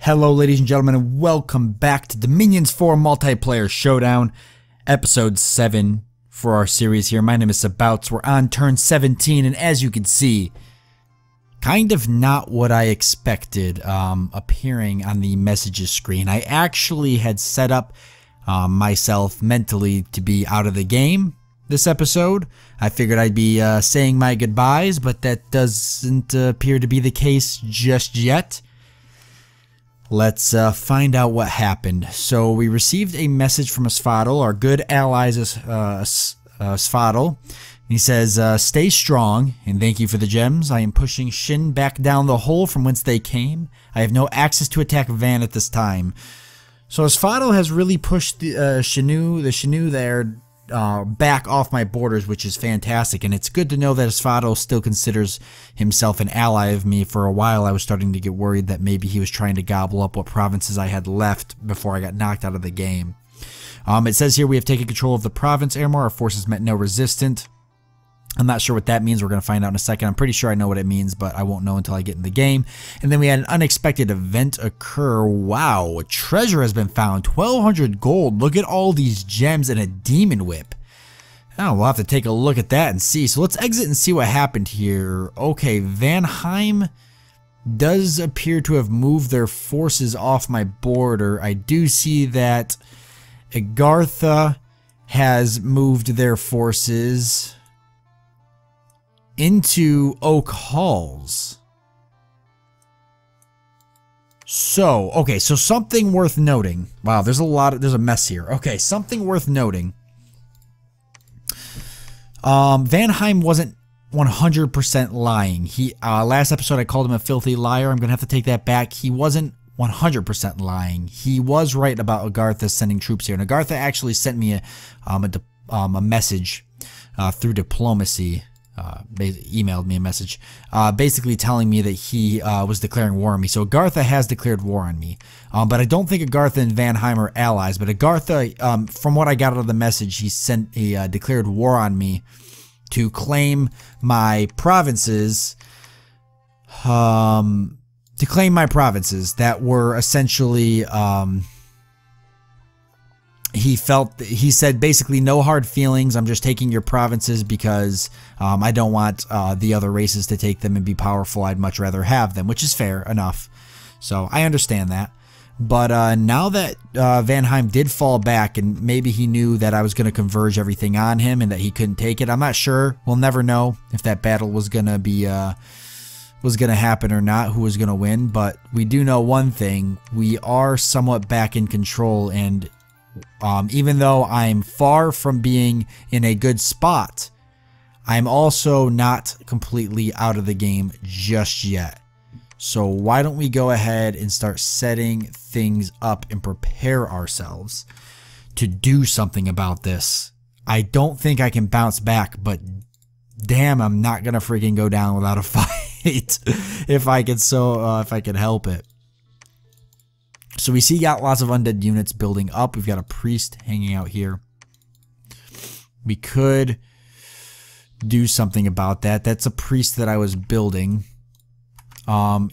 Hello ladies and gentlemen, and welcome back to Dominions 4 Multiplayer Showdown, episode 7 for our series here. My name is Sabouts. We're on turn 17, and as you can see, kind of not what I expected appearing on the messages screen. I actually had set up myself mentally to be out of the game this episode. I figured I'd be saying my goodbyes, but that doesn't appear to be the case just yet. Let's find out what happened. So we received a message from Asfadel, our good allies, Asfadel. He says, stay strong and thank you for the gems. I am pushing Shin back down the hole from whence they came. I have no access to attack Van at this time. So Asfadel has really pushed the Shinu there back off my borders, which is fantastic, and it's good to know that Asfadel still considers himself an ally of me. For a while I was starting to get worried that maybe he was trying to gobble up what provinces I had left before I got knocked out of the game. It says here we have taken control of the province, Airmore. Our forces met no resistance. I'm not sure what that means. We're going to find out in a second. I'm pretty sure I know what it means, but I won't know until I get in the game. And then we had an unexpected event occur. Wow, a treasure has been found. 1,200 gold. Look at all these gems and a demon whip. Oh, we'll have to take a look at that and see. So let's exit and see what happened here. Okay, Vanheim does appear to have moved their forces off my border. I do see that Agartha has moved their forces into Oak Halls. So, okay, so something worth noting. Wow, there's a mess here. Okay, something worth noting. Vanheim wasn't 100% lying. He last episode I called him a filthy liar. I'm gonna have to take that back. He wasn't 100% lying. He was right about Agartha sending troops here, and Agartha actually sent me a message through diplomacy. Emailed me a message basically telling me that he was declaring war on me. So Agartha has declared war on me, but I don't think Agartha and Vanheim are allies. But Agartha, from what I got out of the message, he declared war on me to claim my provinces, that were essentially he said basically no hard feelings. I'm just taking your provinces because I don't want the other races to take them and be powerful. I'd much rather have them, which is fair enough. So I understand that. But now that Vanheim did fall back, and maybe he knew that I was going to converge everything on him and that he couldn't take it. I'm not sure. We'll never know if that battle was going to be happen or not, who was going to win. But we do know one thing: we are somewhat back in control, and even though I'm far from being in a good spot, I'm also not completely out of the game just yet. So why don't we go ahead and start setting things up and prepare ourselves to do something about this. I don't think I can bounce back, but damn, I'm not gonna freaking go down without a fight if I could help it. So we see got lots of undead units building up. We've got a priest hanging out here. We could do something about that. That's a priest that I was building. And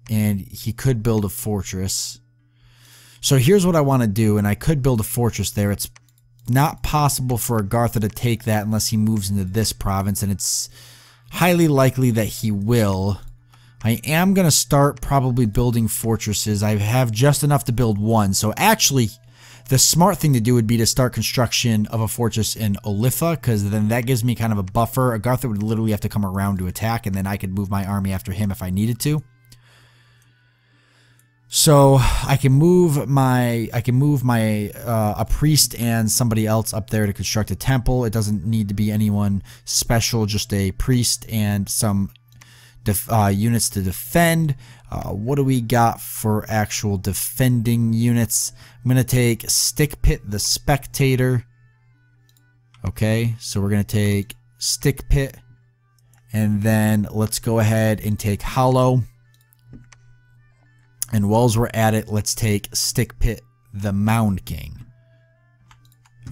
he could build a fortress. So here's what I want to do, and I could build a fortress there. It's not possible for Agartha to take that unless he moves into this province, and it's highly likely that he will. I am going to start probably building fortresses. I have just enough to build one. So actually, the smart thing to do would be to start construction of a fortress in Olitha, because then that gives me kind of a buffer. Agartha would literally have to come around to attack, and then I could move my army after him if I needed to. So I can move a priest and somebody else up there to construct a temple. It doesn't need to be anyone special, just a priest and some units to defend. What do we got for actual defending units? I'm going to take Stick Pit the Spectator. Okay, so we're going to take Stick Pit, and then let's go ahead and take Hollow. And whilst we're at it, let's take Stick Pit the Mound King.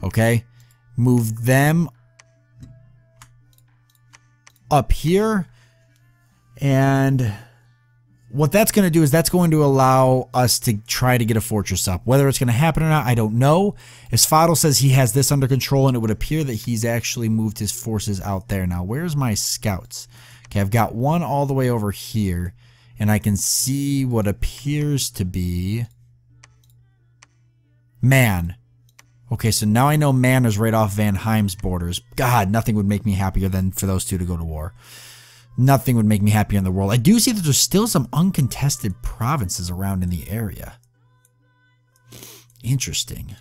Okay, move them up here. And what that's going to do is that's going to allow us to try to get a fortress up. Whether it's going to happen or not, I don't know. Asfadel says he has this under control, and it would appear that he's actually moved his forces out there. Now, where's my scouts? Okay, I've got one all the way over here, and I can see what appears to be Man. Okay, so now I know Man is right off Van Heim's borders. God, nothing would make me happier than for those two to go to war. Nothing would make me happier in the world. I do see that there's still some uncontested provinces around in the area. Interesting.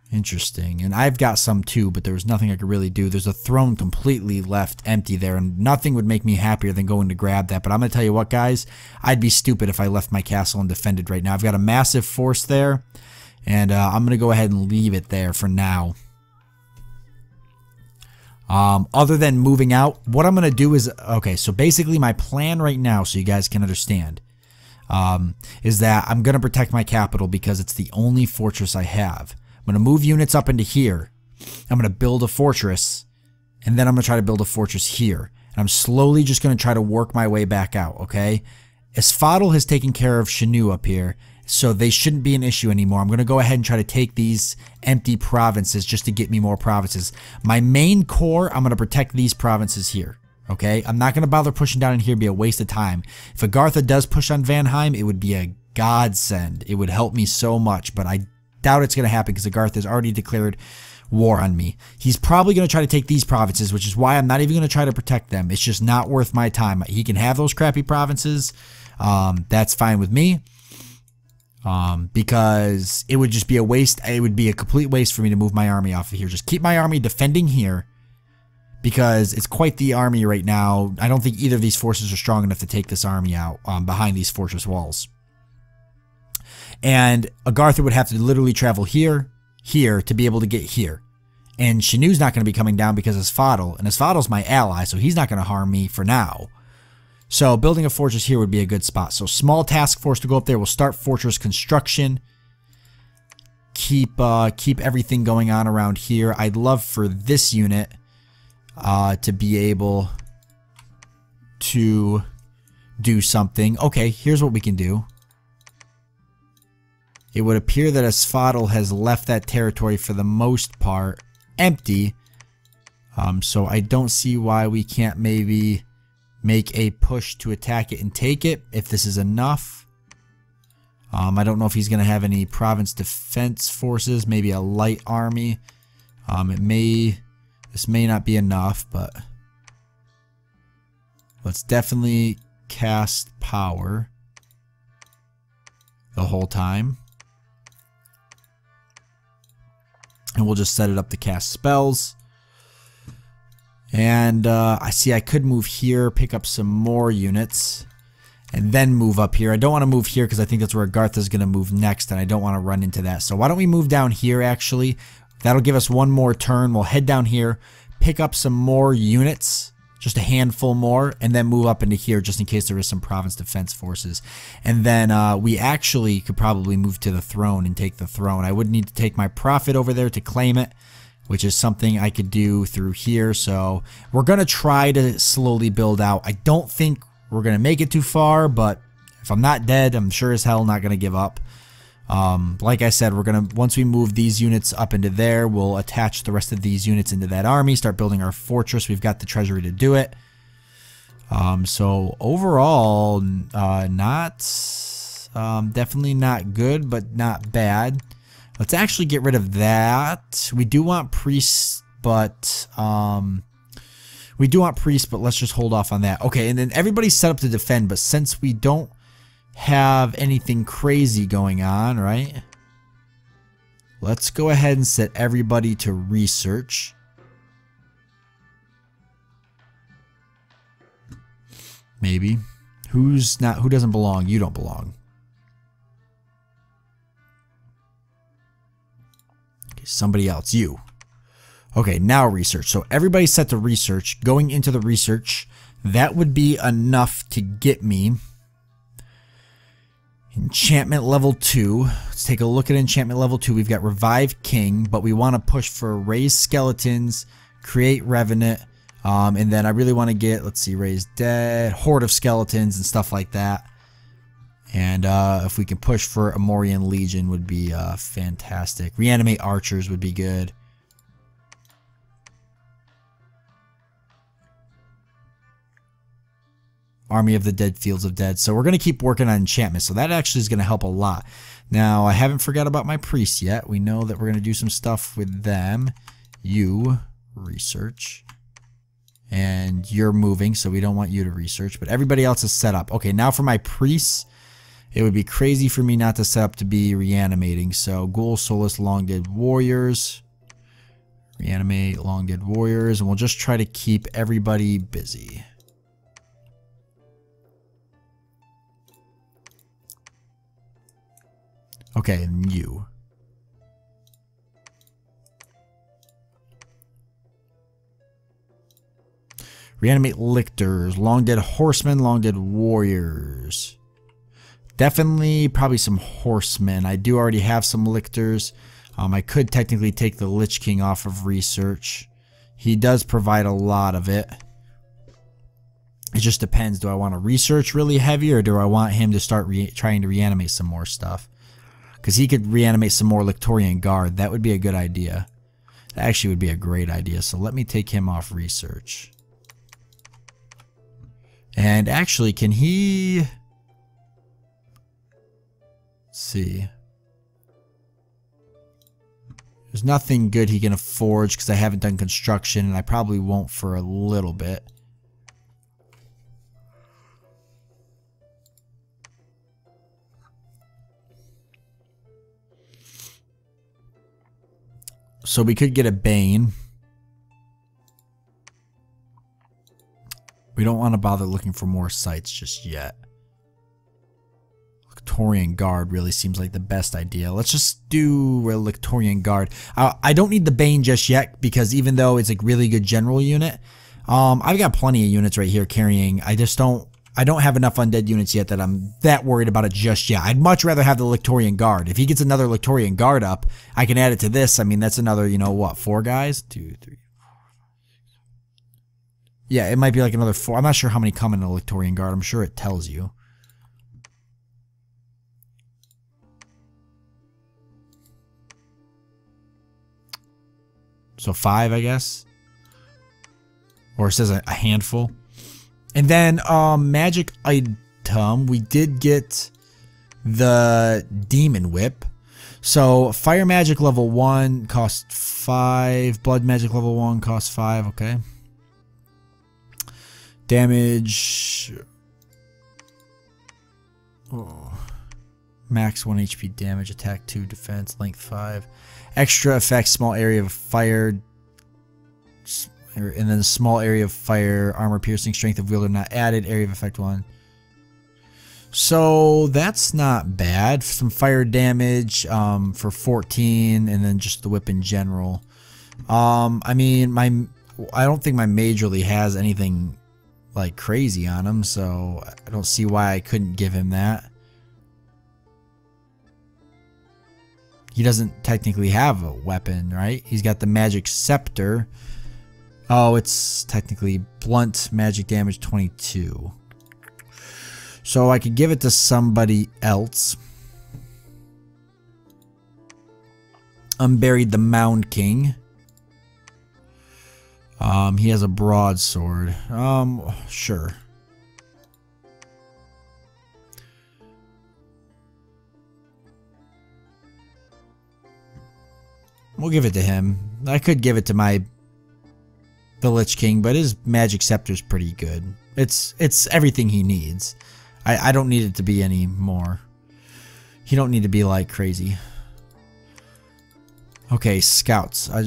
Interesting. And I've got some too, but there was nothing I could really do. There's a throne completely left empty there, and nothing would make me happier than going to grab that. But I'm going to tell you what, guys. I'd be stupid if I left my castle undefended right now. I've got a massive force there, and I'm going to go ahead and leave it there for now. Other than moving out, what I'm going to do is, okay, so basically my plan right now, so you guys can understand, is that I'm going to protect my capital because it's the only fortress I have. I'm going to move units up into here. I'm going to build a fortress, and then I'm going to try to build a fortress here. And I'm slowly just going to try to work my way back out, okay? Asfadel has taken care of Shanu up here, so they shouldn't be an issue anymore. I'm going to go ahead and try to take these empty provinces just to get me more provinces. My main core, I'm going to protect these provinces here, okay? I'm not going to bother pushing down in here. It'd be a waste of time. If Agartha does push on Van Heim, it would be a godsend. It would help me so much, but I doubt it's going to happen because Agartha has already declared war on me. He's probably going to try to take these provinces, which is why I'm not even going to try to protect them. It's just not worth my time. He can have those crappy provinces. That's fine with me. Because it would just be a waste. It would be a complete waste for me to move my army off of here. Just keep my army defending here because it's quite the army right now. I don't think either of these forces are strong enough to take this army out behind these fortress walls. And Agartha would have to literally travel here to be able to get here. And Shanu's not going to be coming down because Asfadel, and Asfadel's my ally, so he's not going to harm me for now. So building a fortress here would be a good spot. So small task force to go up there. We'll start fortress construction. Keep everything going on around here. I'd love for this unit to be able to do something. Okay, here's what we can do. It would appear that Asfadel has left that territory for the most part empty. So I don't see why we can't maybe make a push to attack it and take it if this is enough. I don't know if he's going to have any province defense forces, maybe a light army. This may not be enough, but let's definitely cast power the whole time. And we'll just set it up to cast spells. And I see I could move here, pick up some more units, and then move up here. I don't want to move here because I think that's where Agartha's going to move next, and I don't want to run into that. So why don't we move down here, actually? That'll give us one more turn. We'll head down here, pick up some more units, just a handful more, and then move up into here just in case there is some province defense forces. And then we actually could probably move to the throne and take the throne. I would need to take my Profit over there to claim it, which is something I could do through here. So we're going to try to slowly build out. I don't think we're going to make it too far, but if I'm not dead, I'm sure as hell not going to give up. Like I said, we're going to, once we move these units up into there, we'll attach the rest of these units into that army, start building our fortress. We've got the treasury to do it. So overall, definitely not good, but not bad. Let's actually get rid of that. We do want priests, but let's just hold off on that. Okay, and then everybody's set up to defend, but since we don't have anything crazy going on, right? Let's go ahead and set everybody to research. Maybe. Who doesn't belong? You don't belong. Okay, somebody else. You. Okay, now research. So everybody's set to research. Going into the research, that would be enough to get me enchantment level 2. Let's take a look at enchantment level 2. We've got Revive King, but we want to push for Raise Skeletons, Create Revenant, And then I really want to get, let's see, raised dead, horde of skeletons and stuff like that. And if we can push for Amorian Legion would be fantastic. Reanimate archers would be good. Army of the Dead, Fields of Dead. So we're going to keep working on enchantment. So that actually is going to help a lot. Now, I haven't forgot about my priests yet. We know that we're going to do some stuff with them. You, research. And you're moving, so we don't want you to research. But everybody else is set up. Okay, now for my priests. It would be crazy for me not to set up to be reanimating. So, Ghoul, Soulless, Long Dead Warriors. Reanimate, Long Dead Warriors. And we'll just try to keep everybody busy. Okay, and you. Reanimate Lictors, Long Dead Horsemen, Long Dead Warriors. Definitely probably some Horsemen. I do already have some Lictors. I could technically take the Lich King off of research. He does provide a lot of it. It just depends. Do I want to research really heavy, or do I want him to start trying to reanimate some more stuff? Because he could reanimate some more Lictorian Guard. That would be a good idea. That actually would be a great idea. So let me take him off research. And actually, can he... Let's see. There's nothing good he can forge because I haven't done construction, and I probably won't for a little bit. So we could get a Bane. We don't want to bother looking for more sites just yet. Lictorian Guard really seems like the best idea. Let's just do a Lictorian Guard. I don't need the Bane just yet because even though it's a really good general unit, I've got plenty of units right here carrying. I don't have enough undead units yet that I'm that worried about it just yet. I'd much rather have the Lictorian Guard. If he gets another Lictorian Guard up, I can add it to this. I mean, that's another, you know what, 4 guys? 2, 3. Yeah, it might be like another 4. I'm not sure how many come in a Lictorian Guard. I'm sure it tells you. So 5, I guess. Or it says a handful. And then magic item, we did get the Demon Whip. So fire magic level 1 costs 5. Blood magic level 1 costs 5. Okay. Damage. Oh. Max 1 HP damage. Attack 2. Defense. Length 5. Extra effects. Small area of fire. And then a small area of fire. Armor piercing. Strength of wielder not added. Area of effect 1. So that's not bad. Some fire damage for 14. And then just the whip in general. I mean, I don't think my mage really has anything like crazy on him, so I don't see why I couldn't give him that. He doesn't technically have a weapon, right? He's got the magic scepter. Oh, it's technically blunt magic damage 22. So I could give it to somebody else. Unburied the Mound King. He has a broadsword. Sure. We'll give it to him. I could give it to the Lich King, but his magic scepter is pretty good. It's everything he needs. I don't need it to be any more. He don't need to be like crazy. Okay, scouts. I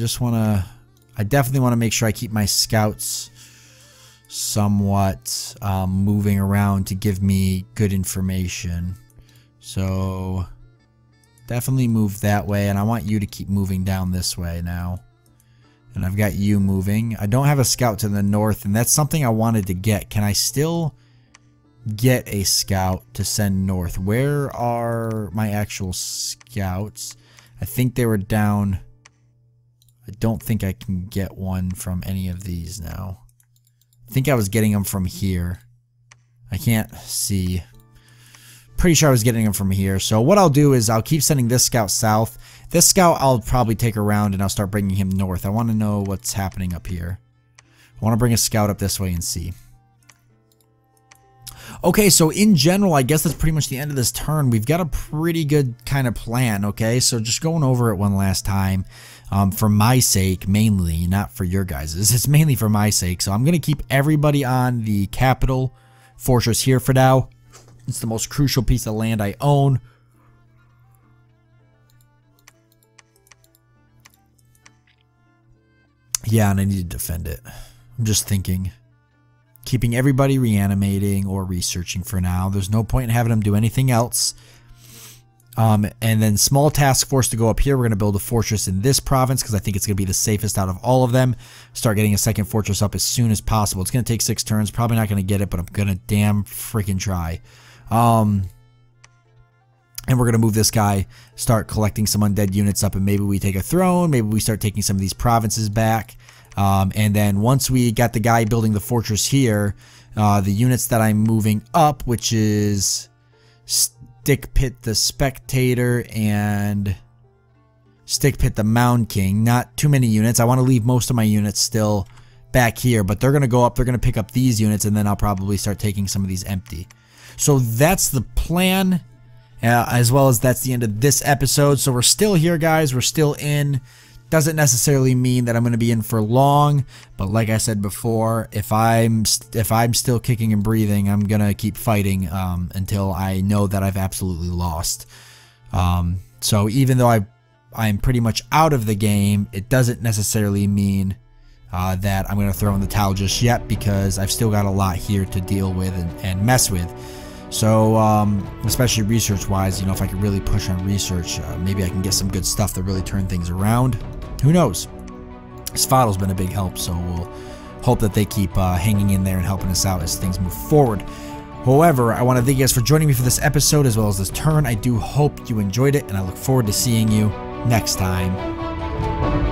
definitely want to make sure I keep my scouts somewhat moving around to give me good information. So definitely move that way, and I want you to keep moving down this way now. And I've got you moving. I don't have a scout to the north, and that's something I wanted to get. Can I still get a scout to send north? Where are my actual scouts? I think they were down. I don't think I can get one from any of these now. I think I was getting them from here. I can't see. Pretty sure I was getting them from here. So what I'll do is I'll keep sending this scout south. This scout I'll probably take around and I'll start bringing him north. I want to know what's happening up here. I want to bring a scout up this way and see. Okay, so in general, I guess that's pretty much the end of this turn. We've got a pretty good kind of plan, okay? So just going over it one last time. For my sake, mainly, not for your guys's. It's mainly for my sake. So I'm going to keep everybody on the capital fortress here for now. It's the most crucial piece of land I own. Yeah, and I need to defend it. I'm just thinking. Keeping everybody reanimating or researching for now. There's no point in having them do anything else. And then small task force to go up here. We're going to build a fortress in this province because I think it's going to be the safest out of all of them. Start getting a second fortress up as soon as possible. It's going to take 6 turns. Probably not going to get it, but I'm going to damn freaking try. And we're going to move this guy, start collecting some undead units up, and maybe we take a throne. Maybe we start taking some of these provinces back. And then once we got the guy building the fortress here, the units that I'm moving up, which is Stick Pit the Spectator and Stick Pit the Mound King. Not too many units. I want to leave most of my units still back here, but they're going to go up. They're going to pick up these units, and then I'll probably start taking some of these empty. So that's the plan, as well as that's the end of this episode. So we're still here, guys. We're still in. Doesn't necessarily mean that I'm going to be in for long, but like I said before, if I'm still kicking and breathing, I'm going to keep fighting until I know that I've absolutely lost. So even though I'm pretty much out of the game, it doesn't necessarily mean that I'm going to throw in the towel just yet, because I've still got a lot here to deal with and mess with. So, especially research-wise, you know, if I could really push on research, maybe I can get some good stuff to really turn things around. Who knows? Svado's been a big help, so we'll hope that they keep hanging in there and helping us out as things move forward. However, I want to thank you guys for joining me for this episode as well as this turn. I do hope you enjoyed it, and I look forward to seeing you next time.